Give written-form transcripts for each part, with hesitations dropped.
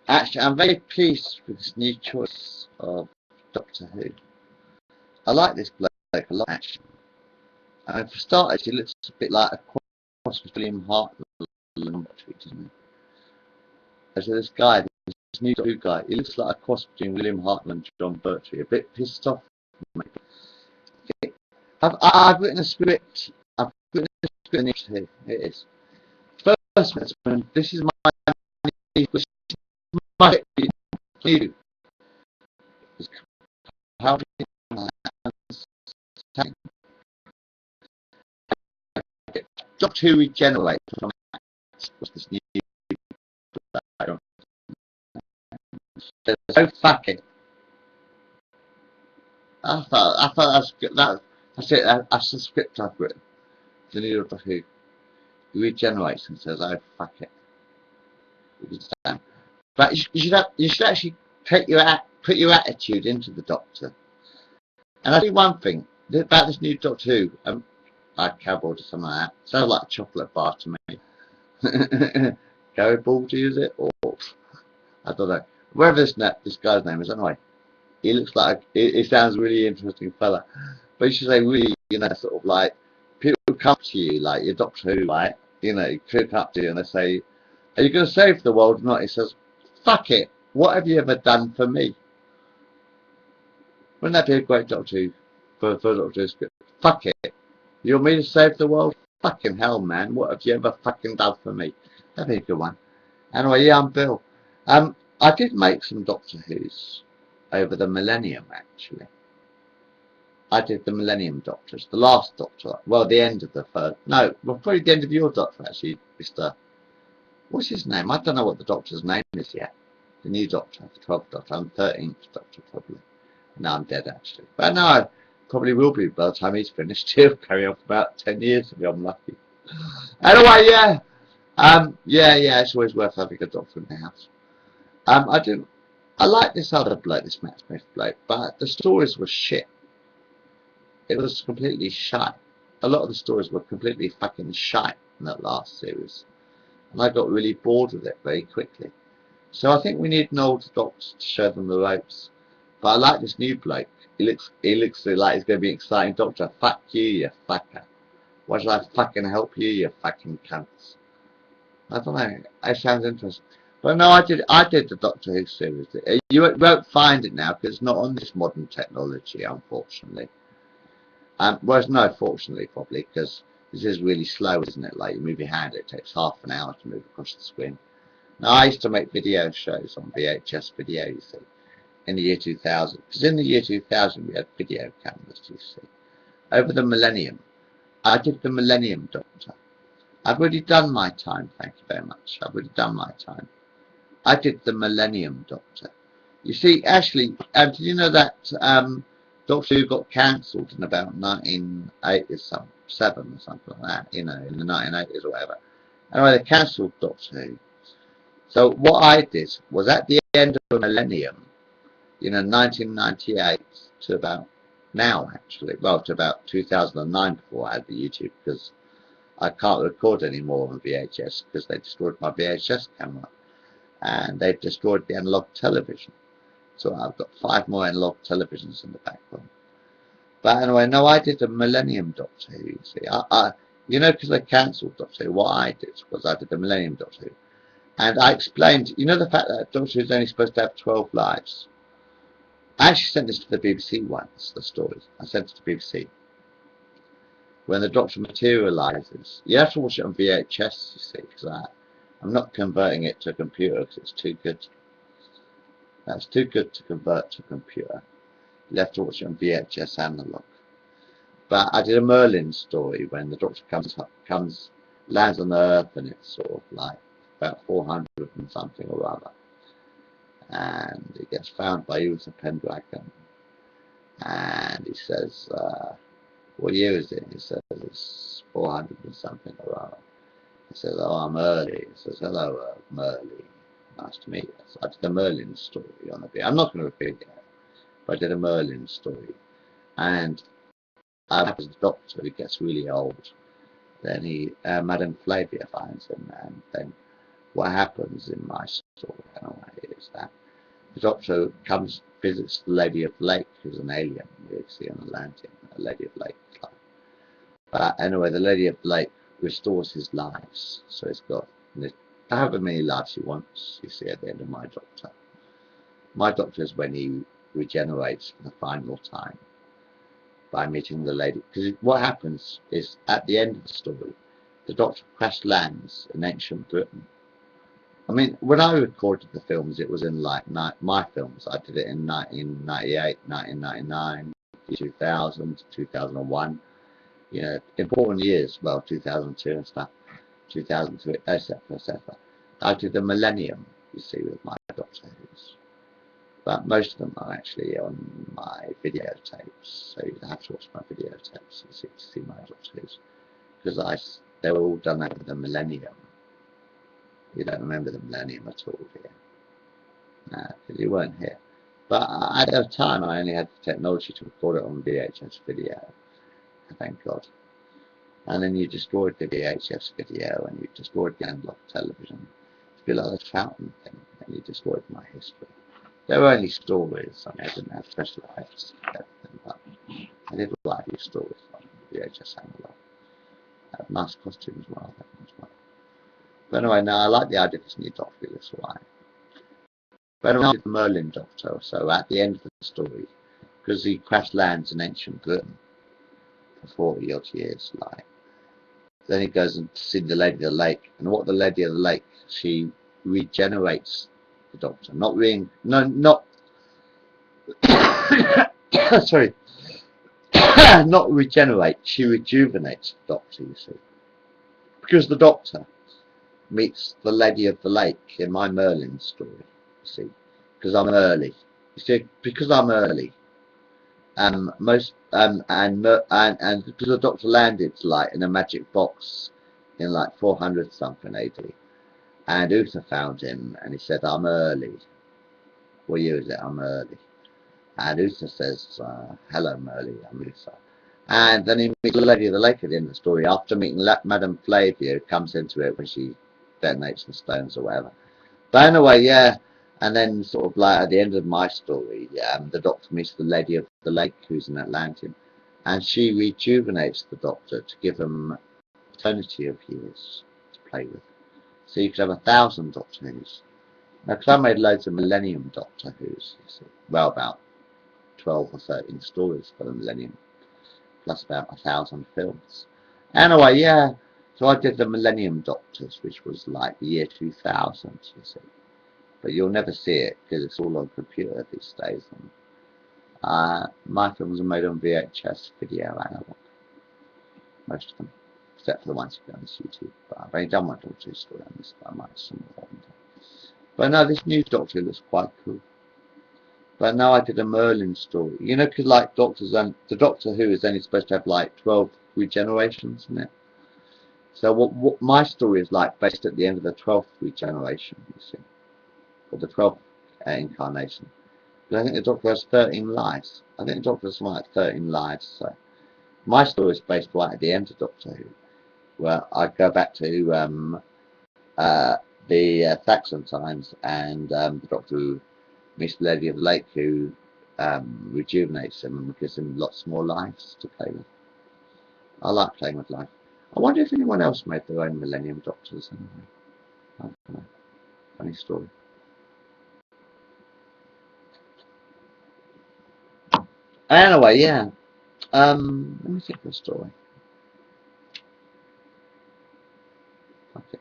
Actually, I'm very pleased with this new choice of Doctor Who. I like this bloke a lot, actually. For starters, he looks a bit like a cross between William Hartnell and doesn't he? So this guy, this new Doctor Who guy, he looks like a cross between William Hartnell and John Bertrand. A bit pissed off. I've written a script. I've written a script here. It is. First one, this is my you. How do you Doctor Who regenerate from this new so fuck it. I thought that's good. That's it. That's the script I've written. The new Doctor Who. He regenerates and says, "Oh fuck it." But you should actually put your attitude into the Doctor. And I think one thing about this new Doctor Who, like cowboy or something like that, sounds like a chocolate bar to me. Garibaldi, is it? Or I don't know. Wherever this guy's name is, anyway. He looks like he sounds a really interesting fella. But you should say really, sort of like people come to you, like your Doctor Who, like, come up to you and they say, "Are you going to save the world or not?" He says, "Fuck it. What have you ever done for me?" Wouldn't that be a great Doctor Who for Doctor Who script? Fuck it. You want me to save the world? Fucking hell, man. What have you ever fucking done for me? That'd be a good one. Anyway, yeah, I'm Bill. I did make some Doctor Who's over the millennium, actually. I did the Millennium Doctors, the last Doctor. Well, the end of the third. No, well, probably the end of your Doctor, actually, Mr. What's his name? I don't know what the Doctor's name is yet. The new Doctor, the 12th Doctor. I'm 13th Doctor, probably. No, I'm dead, actually. But no, I probably will be by the time he's finished. He'll carry on for about 10 years if I'm lucky. Anyway, yeah. Yeah, it's always worth having a Doctor in the house. I like this other bloke, this Matt Smith bloke, but the stories were shit. It was completely shite. A lot of the stories were completely fucking shite in that last series. And I got really bored with it very quickly. So I think we need an older Doctor to show them the ropes. But I like this new bloke. He looks like he's going to be an exciting Doctor. Fuck you, you fucker. Why should I fucking help you, you fucking cunts? I don't know. It sounds interesting. But no, I did the Doctor Who series. You won't find it now because it's not on this modern technology, unfortunately. Whereas no, fortunately, probably, because this is really slow, isn't it? Like you move your hand, it takes half an hour to move across the screen. Now, I used to make video shows on VHS video, you see, in the year 2000. Because in the year 2000, we had video cameras, you see. Over the millennium, I did the Millennium Doctor. I've already done my time, thank you very much. I've already done my time. I did the Millennium Doctor. You see, actually, did you know that Doctor Who got cancelled in about 1987 or something like that, in the 1980s or whatever. Anyway, they cancelled Doctor Who. So what I did was at the end of the millennium, 1998 to about now, actually, well, to about 2009 before I had the YouTube, because I can't record anymore on VHS because they destroyed my VHS camera and they've destroyed the analog television. So I've got 5 more analog televisions in the background. But anyway, no, I did the Millennium Doctor Who, you see. Because they cancelled Doctor Who, what I did was I did the Millennium Doctor Who. And I explained, the fact that Doctor Who is only supposed to have 12 lives. I actually sent this to the BBC once, the stories. I sent it to the BBC. When the Doctor materialises, you have to watch it on VHS, you see, because I'm not converting it to a computer because it's too good. That's too good to convert to a computer. You have to watch it on VHS analog. But I did a Merlin story when the Doctor lands on Earth, and it's sort of like about 400 and something or other. And he gets found by Uther Pendragon. And he says, what year is it? He says, it's 400 and something or other. He says, oh, I'm early. He says, hello, Merlin. Nice to meet you. So I did a Merlin story on a bit. I'm not going to repeat it, but I did a Merlin story. And as the Doctor, who gets really old, then Madame Flavia finds him, and then what happens in my story anyway that. The Doctor comes, visits the Lady of the Lake, who's an alien you see on Atlantis, a Lady of the Lake. But anyway, the Lady of the Lake restores his lives. So he's got however many lives he wants, you see at the end of My Doctor. My Doctor is when he regenerates for the final time by meeting the lady. Because what happens is, at the end of the story, the Doctor crash lands in ancient Britain. I mean, when I recorded the films, it was in like my films. I did it in 1998, 1999, 2000, 2001. You know, important years. Well, 2002 and stuff, 2003, etc., etc. I did the Millennium, you see, with My Doctor Who's. But most of them are actually on my videotapes. So you have to watch my videotapes to see My Doctor Who's. Because they were all done over the Millennium. You don't remember the Millennium at all, do you? No, because you weren't here. But at the time, I only had the technology to record it on VHS video. Thank God. And then you destroyed the VHS video, and you destroyed the analog television. It's a bit like the Fountain thing, and you destroyed my history. There were only stories. I mean, I didn't have special effects, but I did write these stories on VHS analog. I had nice costumes as well. But anyway, now I like the idea of this new Doctor, that's why. But anyway, the Merlin Doctor, so at the end of the story, because he crash lands in ancient Britain for 40 odd years, like, then he goes and sees the Lady of the Lake, and what the Lady of the Lake, she regenerates the Doctor, sorry, not regenerate, she rejuvenates the Doctor, you see, because the Doctor meets the Lady of the Lake in my Merlin story, you see, because I'm early, you see, because I'm early, and because the Doctor landed like in a magic box in like 400 something AD, and Uther found him and he said, I'm early. What year is it? I'm early. And Uther says, hello Merlin, I'm Uther. And then he meets the Lady of the Lake at the end of the story after meeting Madame Flavia, who comes into it when she detonates the stones or whatever. But anyway, yeah. And then sort of like at the end of my story, the Doctor meets the Lady of the Lake, who's an Atlantean, and she rejuvenates the Doctor to give him eternity of years to play with. So you could have 1,000 Doctor Who's. Now, because I made loads of Millennium Doctor Who's, you see, well, about 12 or 13 stories for the Millennium, plus about 1,000 films. Anyway, yeah, so I did the Millennium Doctors, which was like the year 2000, you see. But you'll never see it because it's all on computer these days. And, my films are made on VHS video analog, most of them, except for the ones you go on YouTube. But I've only done my Doctor story on this, but I might some more. But no, this new Doctor looks quite cool. But now I did a Merlin story, you know, because like the Doctor Who is only supposed to have like 12 regenerations in it. So what my story is like based at the end of the 12th regeneration, you see, or the 12th incarnation. But I think the Doctor has 13 lives. I think the Doctor has like 13 lives. So my story is based right at the end of Doctor Who, where I go back to the Saxon times, and the Doctor Who meets the Lady of the Lake, who rejuvenates him and gives him lots more lives to play with. I like playing with life. I wonder if anyone else made their own Millennium Doctors anyway. I don't know. Funny story. Anyway, yeah. Let me think of a story. Okay.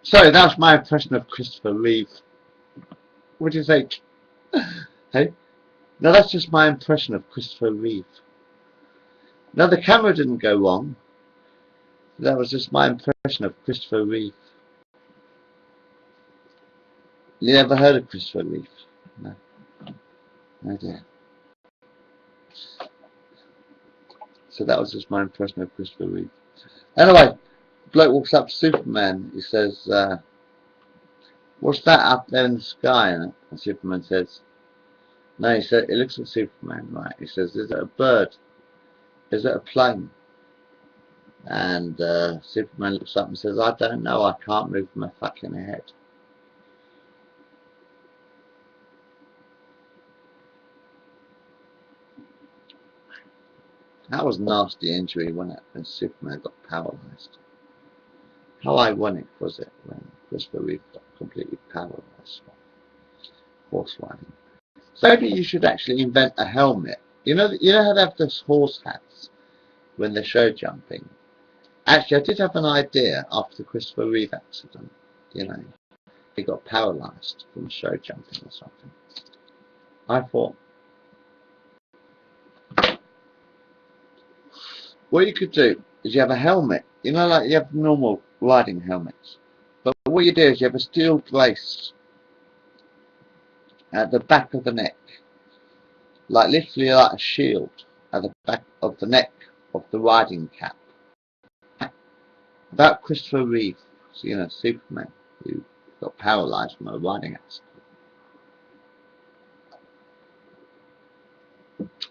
Sorry, that was my impression of Christopher Reeve. What do you think? Hey? No, that's just my impression of Christopher Reeve. No, the camera didn't go wrong. That was just my impression of Christopher Reeve. You never heard of Christopher Reeve? No. No dear. So that was just my impression of Christopher Reeve. Anyway, bloke walks up to Superman. He says, what's that up there in the sky? And Superman says, no, he said, it looks at Superman, right? He says, is it a bird? Is it a plane? And Superman looks up and says, I don't know, I can't move my fucking head. That was a nasty injury, wasn't it? And Superman got paralysed. How ironic was it when Christopher Reeve got completely paralysed from horse riding? So maybe you should actually invent a helmet. You know how they have those horse hats when they're show jumping? Actually, I did have an idea after the Christopher Reeve accident. You know, he got paralysed from show jumping or something. I thought, what you could do is you have a helmet. You know, like you have normal riding helmets. But what you do is you have a steel brace at the back of the neck. Like literally like a shield at the back of the neck of the riding cap. About Christopher Reeve, so, you know, Superman, who got paralysed from a riding accident.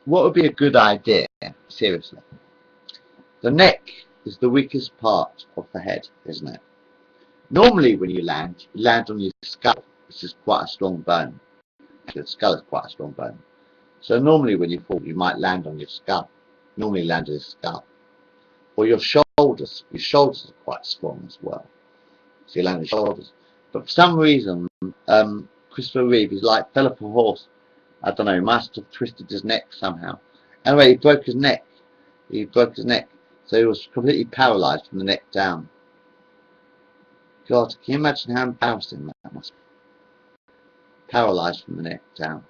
What would be a good idea, seriously? The neck is the weakest part of the head, isn't it? Normally when you land on your skull, which is quite a strong bone. Actually, the skull is quite a strong bone. So normally when you fall, you might land on your skull. Normally land on your skull. Or your shoulders. Your shoulders are quite strong as well. So you land on your shoulders. But for some reason, Christopher Reeve is like fell off a horse. I don't know, he must have twisted his neck somehow. Anyway, he broke his neck. He broke his neck. So he was completely paralysed from the neck down. God, can you imagine how embarrassing that must be? Paralysed from the neck down.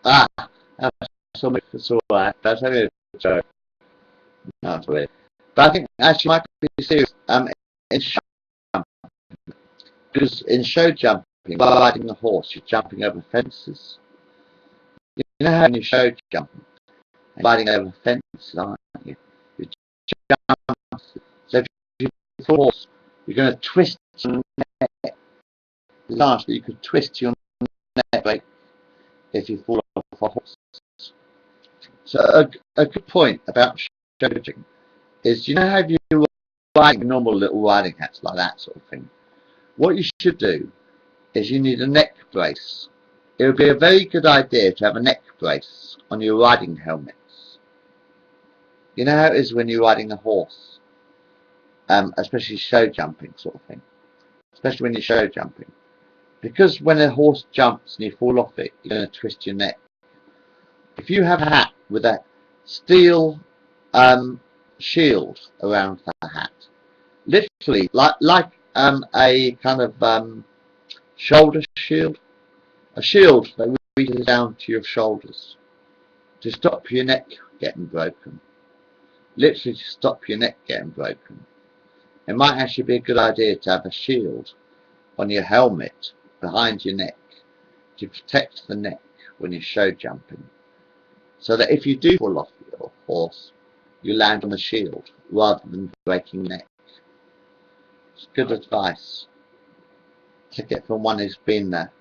Ah, that's alright. That's only a joke. No, it's weird. But I think actually might be serious. In show jumping, because in show jumping, riding the horse, you're jumping over fences. You know how when you show jumping, riding over fences, aren't you? You jump. So if you fall horse, you're going to twist your neck. Last, you could twist your neck like if you fall off a horse. So a good point about show jumping is, you know how you're riding normal little riding hats like that sort of thing. What you should do is you need a neck brace. It would be a very good idea to have a neck brace on your riding helmets. You know how it is when you're riding a horse, especially show jumping sort of thing. Especially when you're show jumping. Because when a horse jumps and you fall off it, you're going to twist your neck. If you have a hat with a steel shield around the hat, literally like a kind of shoulder shield, a shield that reaches down to your shoulders to stop your neck getting broken. Literally to stop your neck getting broken. It might actually be a good idea to have a shield on your helmet behind your neck to protect the neck when you're show jumping. So that if you do fall off your horse, you land on the shield rather than breaking your neck. It's good advice. Take it from one who's been there.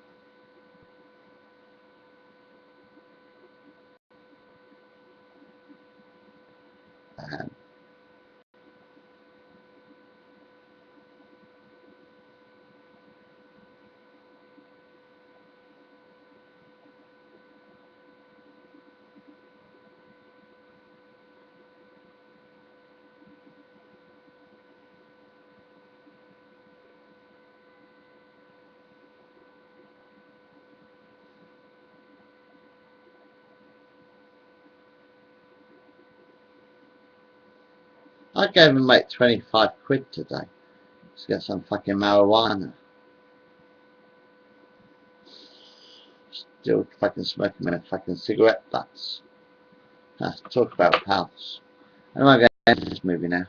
Um, I gave him like 25 quid today to get some fucking marijuana. Still fucking smoking my fucking cigarette butts. Talk about pals. I'm going to get this movie now.